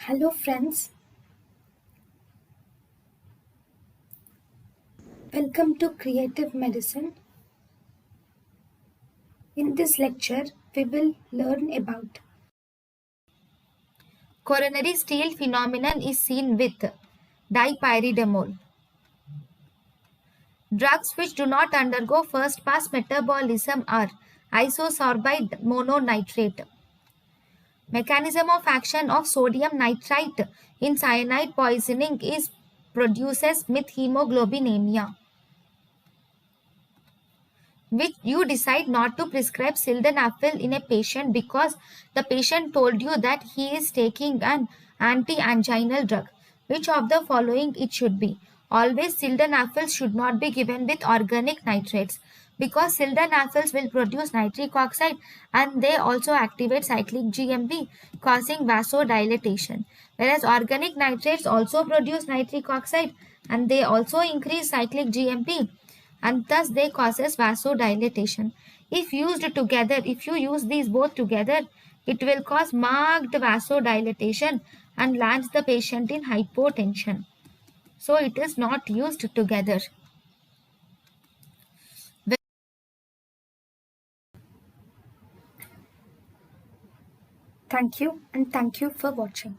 Hello friends, welcome to Creative Medicine. In this lecture, we will learn about coronary steal phenomenon is seen with dipyridamole. Drugs which do not undergo first pass metabolism are isosorbide mononitrate. Mechanism of action of sodium nitrite in cyanide poisoning is produces methemoglobinemia. Which you decide not to prescribe sildenafil in a patient because the patient told you that he is taking an anti-anginal drug. Which of the following it should be? Always sildenafils should not be given with organic nitrates because sildenafils will produce nitric oxide and they also activate cyclic GMP causing vasodilatation. Whereas organic nitrates also produce nitric oxide and they also increase cyclic GMP and thus they causes vasodilatation. If used together, if you use these both together, it will cause marked vasodilatation and lands the patient in hypotension. So it is not used together. Thank you and thank you for watching.